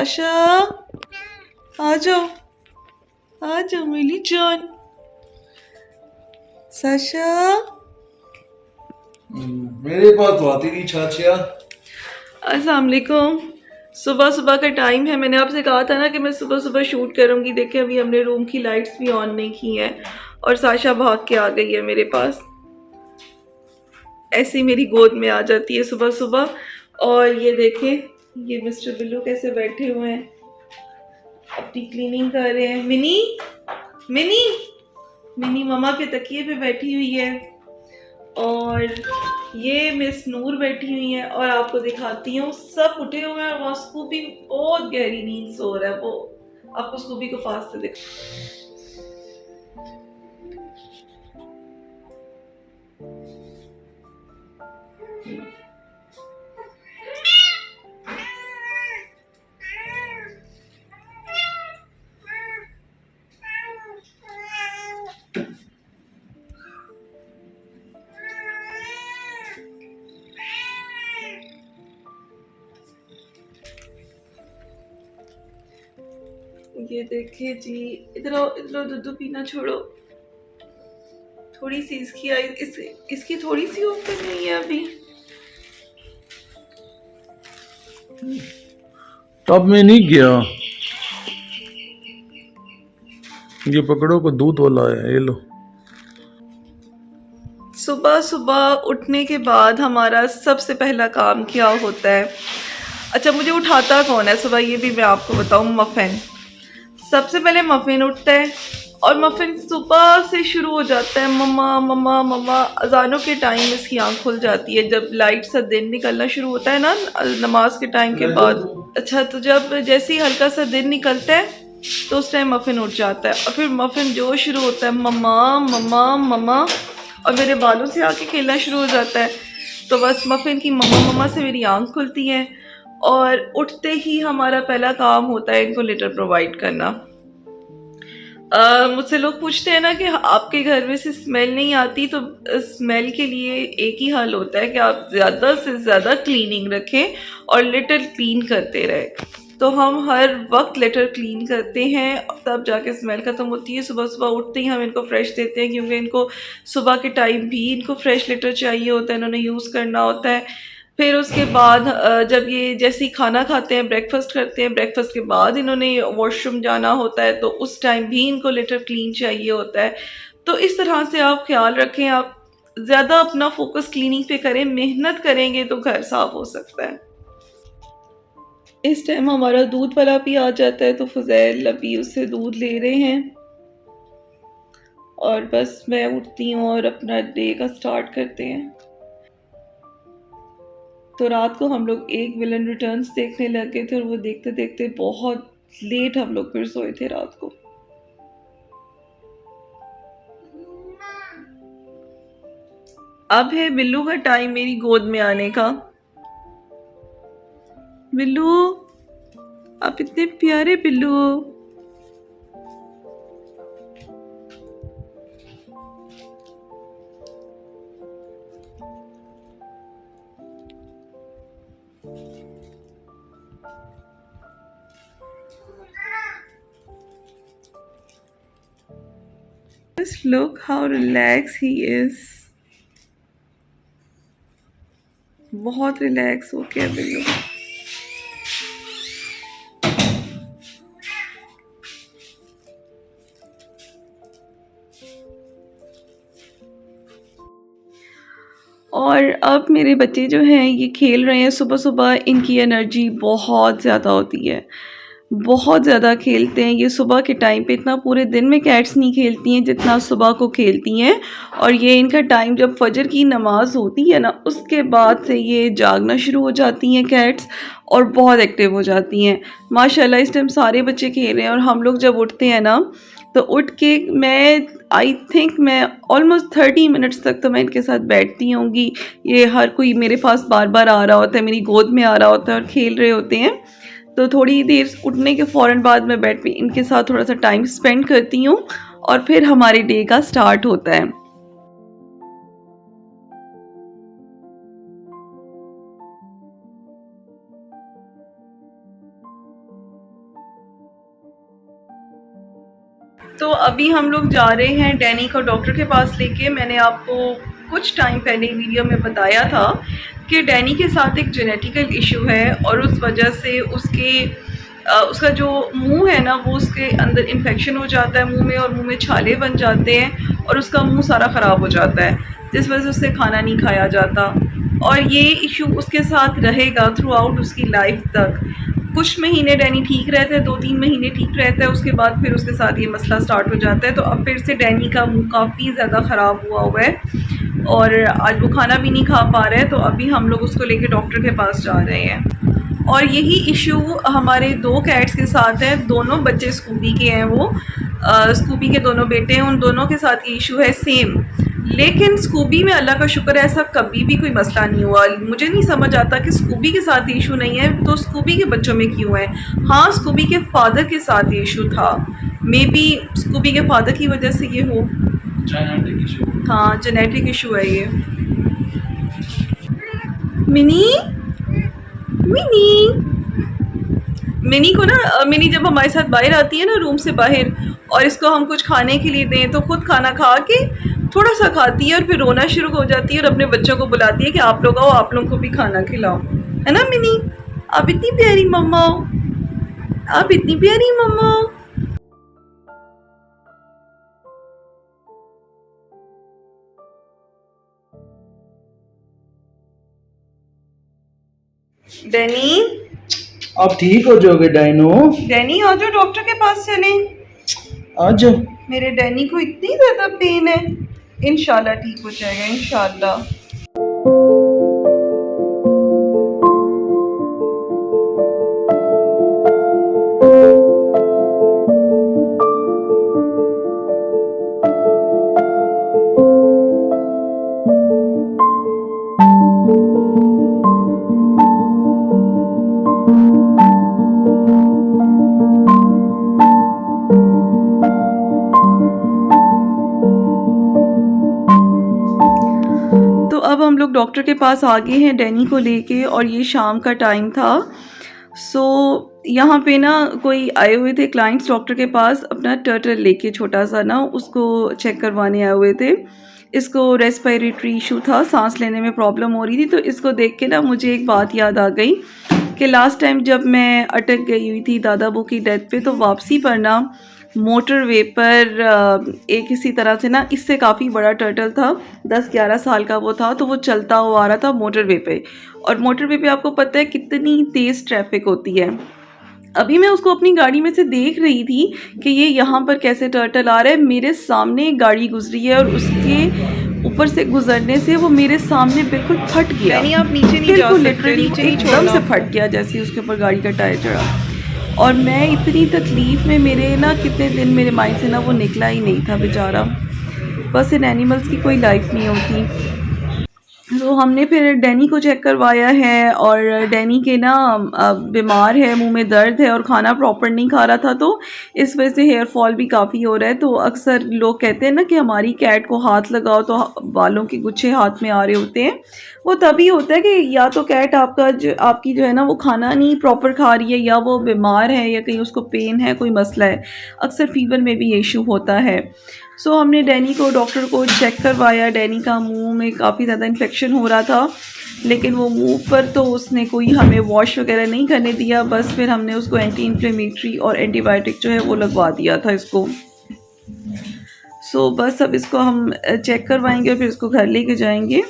Sasha आ जाओ, आ जाओ मिली जान। साशा मेरे पास तो आती नहीं छाछिया। अस्सलाम वालेकुम। सुबह सुबह का टाइम है। मैंने आपसे कहा था ना कि मैं सुबह सुबह शूट करूंगी। देखिए अभी हमने रूम की लाइट्स भी ऑन नहीं की हैं और साशा भाग के आ गई है मेरे पास। ऐसे ही मेरी गोद में आ जाती है सुबह सुबह। और ये देखें, ये मिस्टर बिल्लू कैसे बैठे हुए हैं, अपनी क्लीनिंग कर रहे हैं। मिनी मिनी मिनी ममा के तकिए पे बैठी हुई है और ये मिस नूर बैठी हुई है। और आपको दिखाती हूँ, सब उठे हुए हैं और स्कूबी बहुत गहरी नींद सो रहा है। वो आपको स्कूबी को पास से दिखा। ये देखिए जी, इधर आओ, इधर आओ, दूध पीना छोड़ो। थोड़ी सी इसकी आई, इसकी थोड़ी सी ओपन नहीं है अभी। टब में नहीं गया। ये पकड़ो को दूध वाला है, ये लो। सुबह सुबह उठने के बाद हमारा सबसे पहला काम क्या होता है? अच्छा, मुझे उठाता कौन है सुबह, ये भी मैं आपको बताऊं। मफिन। सबसे पहले मफिन उठता है और मफिन सुबह से शुरू हो जाता है, मम्मा मम्मा मम्मा। अजानों के टाइम इसकी आंख खुल जाती है जब लाइट सा दिन निकलना शुरू होता है ना, नमाज के टाइम के बाद। अच्छा, तो जब जैसे ही हल्का सा दिन निकलता है तो उस टाइम मफिन उठ जाता है और फिर मफिन जो शुरू होता है, मम्मा मम्मा मम्मा, और मेरे बालों से आके खेलना शुरू हो जाता है। तो बस मफिन की मम्मा मम्मा से मेरी आंख खुलती है और उठते ही हमारा पहला काम होता है इनको लिटर प्रोवाइड करना। मुझसे लोग पूछते हैं ना कि आपके घर में से स्मेल नहीं आती, तो स्मेल के लिए एक ही हल होता है कि आप ज़्यादा से ज़्यादा क्लीनिंग रखें और लिटर क्लीन करते रहें। तो हम हर वक्त लिटर क्लीन करते हैं, तब जाके स्मेल ख़त्म होती है। सुबह सुबह उठते ही हम इनको फ्रेश देते हैं, क्योंकि इनको सुबह के टाइम भी इनको फ्रेश लिटर चाहिए होता है, इन्होंने यूज़ करना होता है। फिर उसके बाद जब ये जैसे ही खाना खाते हैं, ब्रेकफास्ट करते हैं, ब्रेकफास्ट के बाद इन्होंने वॉशरूम जाना होता है, तो उस टाइम भी इनको लिटर क्लीन चाहिए होता है। तो इस तरह से आप ख्याल रखें, आप ज़्यादा अपना फोकस क्लीनिंग पे करें। मेहनत करेंगे तो घर साफ हो सकता है। इस टाइम हमारा दूध वाला भी आ जाता है, तो फुजैल अभी उससे दूध ले रहे हैं और बस मैं उठती हूँ और अपना डे का स्टार्ट करते हैं। तो रात को हम लोग एक विलन रिटर्न्स देखने लग गए थे और वो देखते देखते बहुत लेट हम लोग फिर सोए थे रात को। अब है बिल्लू का टाइम मेरी गोद में आने का। बिल्लू, आप इतने प्यारे बिल्लू हो। Just look how relaxed he is. बहुत रिलैक्स हो गया बिल्लू। और अब मेरे बच्चे जो हैं ये खेल रहे हैं सुबह सुबह। इनकी एनर्जी बहुत ज़्यादा होती है, बहुत ज़्यादा खेलते हैं ये सुबह के टाइम पे। इतना पूरे दिन में कैट्स नहीं खेलती हैं जितना सुबह को खेलती हैं। और ये इनका टाइम जब फजर की नमाज होती है ना, उसके बाद से ये जागना शुरू हो जाती हैं कैट्स और बहुत एक्टिव हो जाती हैं माशाल्लाह। इस टाइम सारे बच्चे खेल रहे हैं और हम लोग जब उठते हैं ना, तो उठ के मैं आई थिंक मैं ऑलमोस्ट 30 मिनट्स तक तो मैं इनके साथ बैठती होंगी। ये हर कोई मेरे पास बार बार आ रहा होता है, मेरी गोद में आ रहा होता है और खेल रहे होते हैं। तो थोड़ी देर उठने के फ़ौरन बाद मैं बेड पे इनके साथ थोड़ा सा टाइम स्पेंड करती हूँ और फिर हमारे डे का स्टार्ट होता है। तो अभी हम लोग जा रहे हैं डैनी को डॉक्टर के पास लेके। मैंने आपको कुछ टाइम पहले वीडियो में बताया था कि डैनी के साथ एक जेनेटिकल इशू है और उस वजह से उसका जो मुंह है ना, वो उसके अंदर इन्फेक्शन हो जाता है मुंह में, और मुंह में छाले बन जाते हैं और उसका मुंह सारा ख़राब हो जाता है, जिस वजह से उससे खाना नहीं खाया जाता। और ये इशू उसके साथ रहेगा थ्रू आउट उसकी लाइफ तक। कुछ महीने डैनी ठीक रहता है, 2-3 महीने ठीक रहता है, उसके बाद फिर उसके साथ ये मसला स्टार्ट हो जाता है। तो अब फिर से डैनी का मुंह काफ़ी ज़्यादा ख़राब हुआ है और आज वो खाना भी नहीं खा पा रहा है। तो अभी हम लोग उसको लेके डॉक्टर के पास जा रहे हैं। और यही इशू हमारे 2 कैट्स के साथ है। दोनों बच्चे स्कूबी के हैं, वो स्कूबी के दोनों बेटे हैं, उन दोनों के साथ ये इशू है सेम। लेकिन स्कूबी में अल्लाह का शुक्र है ऐसा कभी भी कोई मसला नहीं हुआ। मुझे नहीं समझ आता कि स्कूबी के साथ इशू नहीं है तो स्कूबी के बच्चों में क्यों है। हाँ, स्कूबी के फादर के साथ ये इशू था, मे बी स्कूबी के फादर की वजह से ये हो। जेनेटिक इशू, हाँ जेनेटिक इशू है ये। मिनी मिनी मिनी को ना, मिनी जब हमारे साथ बाहर आती है ना रूम से बाहर, और इसको हम कुछ खाने के लिए दें तो खुद खाना खा के थोड़ा सा खाती है और फिर रोना शुरू हो जाती है और अपने बच्चों को बुलाती है कि आप लोग आओ, आप लोगों को भी खाना खिलाओ। है ना मिनी, आप इतनी प्यारी मम्मा हो, आप इतनी प्यारी मम्मा हो। डैनी, आप ठीक हो जाओगे डायनो। डैनी आ जाओ, डॉक्टर के पास चलें। आ जाओ। मेरे डैनी को इतनी ज़्यादा पेन है, इंशाल्लाह ठीक हो जाएगा इंशाल्लाह। तो अब हम लोग डॉक्टर के पास आ गए हैं डैनी को लेके, और ये शाम का टाइम था। सो यहाँ पे ना कोई आए हुए थे क्लाइंट्स डॉक्टर के पास अपना टर्टल लेके, छोटा सा ना, उसको चेक करवाने आए हुए थे। इसको रेस्पिरेटरी इशू था, सांस लेने में प्रॉब्लम हो रही थी। तो इसको देख के ना मुझे एक बात याद आ गई कि लास्ट टाइम जब मैं अटक गई हुई थी दादा बू की डेथ पे, तो वापसी पर ना मोटरवे पर एक इसी तरह से ना, इससे काफ़ी बड़ा टर्टल था, 10-11 साल का वो था। तो वो चलता हुआ आ रहा था मोटरवे पे, और मोटरवे पे आपको पता है कितनी तेज़ ट्रैफिक होती है। अभी मैं उसको अपनी गाड़ी में से देख रही थी कि ये यहाँ पर कैसे टर्टल आ रहा है। मेरे सामने एक गाड़ी गुजरी है और उसके ऊपर से गुजरने से वो मेरे सामने बिल्कुल फट गया। नहीं, आप नीचे नहीं जा बिल्कुल सकते, लिटरली नीचे नहीं एकदम छोड़ना। से फट गया जैसे ही उसके ऊपर गाड़ी का टायर चढ़ा। और मैं इतनी तकलीफ़ में, मेरे ना कितने दिन मेरे माइंड से ना वो निकला ही नहीं था बेचारा। बस इन एनिमल्स की कोई लाइफ नहीं होती। तो हमने फिर डैनी को चेक करवाया है, और डैनी के ना बीमार है, मुंह में दर्द है और खाना प्रॉपर नहीं खा रहा था, तो इस वजह से हेयर फॉल भी काफ़ी हो रहा है। तो अक्सर लोग कहते हैं ना कि हमारी कैट को हाथ लगाओ तो बालों के गुच्छे हाथ में आ रहे होते हैं। वो तभी होता है कि या तो कैट आपकी जो है ना वो खाना नहीं प्रॉपर खा रही है, या वो बीमार है, या कहीं उसको पेन है, कोई मसला है। अक्सर फीवर में भी ये इशू होता है। सो हमने डैनी को डॉक्टर को चेक करवाया। डैनी का मुंह में काफ़ी ज़्यादा इन्फेक्शन हो रहा था, लेकिन वो मुंह पर तो उसने कोई हमें वॉश वगैरह नहीं करने दिया। बस फिर हमने उसको एंटी इन्फ्लेमेटरी और एंटीबायोटिक जो है वो लगवा दिया था इसको। सो बस अब इसको हम चेक करवाएंगे और फिर इसको घर लेके जाएंगे।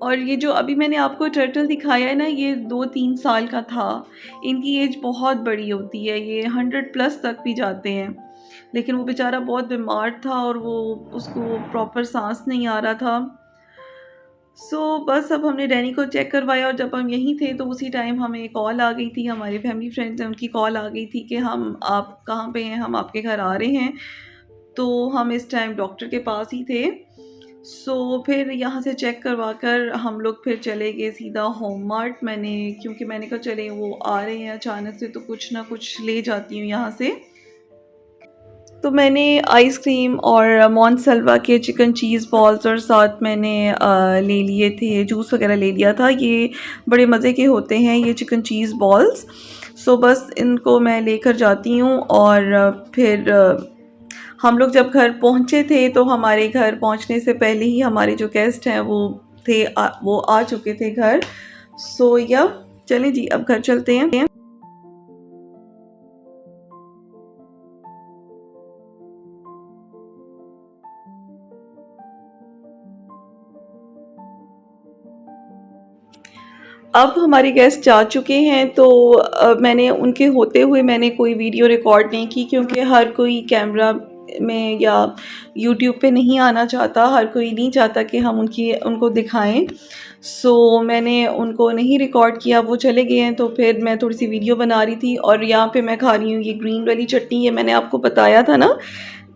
और ये जो अभी मैंने आपको टर्टल दिखाया है ना, ये 2-3 साल का था। इनकी एज बहुत बड़ी होती है, ये 100+ तक भी जाते हैं। लेकिन वो बेचारा बहुत बीमार था और वो उसको प्रॉपर सांस नहीं आ रहा था। सो बस अब हमने डैनी को चेक करवाया, और जब हम यहीं थे तो उसी टाइम हमें कॉल आ गई थी, हमारे फैमिली फ्रेंड्स हैं उनकी कॉल आ गई थी कि आप कहाँ पे हैं, हम आपके घर आ रहे हैं। तो हम इस टाइम डॉक्टर के पास ही थे। सो फिर यहाँ से चेक करवा कर हम लोग फिर चले गए सीधा होम मार्ट। क्योंकि मैंने कहा चले वो आ रहे हैं अचानक से, तो कुछ ना कुछ ले जाती हूँ यहाँ से। तो मैंने आइसक्रीम और मोनसलवा के चिकन चीज़ बॉल्स, और साथ मैंने ले लिए थे, जूस वगैरह ले लिया था। ये बड़े मज़े के होते हैं ये चिकन चीज़ बॉल्स। सो बस इनको मैं लेकर जाती हूँ, और फिर हम लोग जब घर पहुँचे थे तो हमारे घर पहुँचने से पहले ही हमारे जो गेस्ट हैं वो आ चुके थे घर। सो या चलें जी, अब घर चलते हैं। अब हमारे गेस्ट जा चुके हैं तो मैंने उनके होते हुए मैंने कोई वीडियो रिकॉर्ड नहीं की, क्योंकि हर कोई कैमरा में या यूट्यूब पे नहीं आना चाहता, हर कोई नहीं चाहता कि हम उनको दिखाएं। सो मैंने उनको नहीं रिकॉर्ड किया, वो चले गए हैं। तो फिर मैं थोड़ी सी वीडियो बना रही थी और यहाँ पे मैं खा रही हूँ ये ग्रीन वाली चटनी। ये मैंने आपको बताया था ना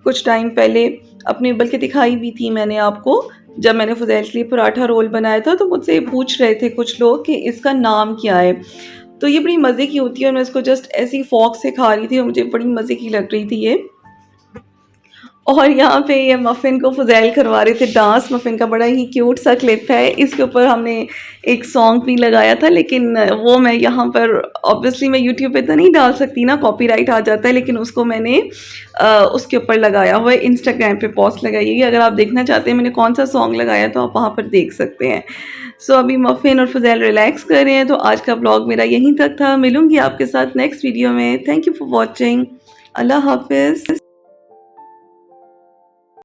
कुछ टाइम पहले, अपने बल्कि दिखाई भी थी मैंने आपको, जब मैंने फ़ुज़ैल के लिए पराठा रोल बनाया था। तो मुझसे पूछ रहे थे कुछ लोग कि इसका नाम क्या है। तो ये बड़ी मज़े की होती है और मैं इसको जस्ट ऐसी फ़ॉक से खा रही थी और मुझे बड़ी मज़े की लग रही थी ये। और यहाँ पे ये मफ़िन को फ़ुज़ैल करवा रहे थे डांस। मफ़िन का बड़ा ही क्यूट सा क्लिप है, इसके ऊपर हमने एक सॉन्ग भी लगाया था, लेकिन वो मैं यहाँ पर ऑब्वियसली मैं यूट्यूब पे तो नहीं डाल सकती ना, कॉपीराइट आ जाता है। लेकिन उसको मैंने उसके ऊपर लगाया हुआ है, इंस्टाग्राम पे पोस्ट लगाई है। अगर आप देखना चाहते हैं मैंने कौन सा सॉन्ग लगाया तो आप वहाँ पर देख सकते हैं। सो अभी मफ़िन और फ़ुज़ैल रिलैक्स कर रहे हैं। तो आज का ब्लॉग मेरा यहीं तक था। मिलूँगी आपके साथ नेक्स्ट वीडियो में। Thank you for watching. अल्लाह हाफ़िज़।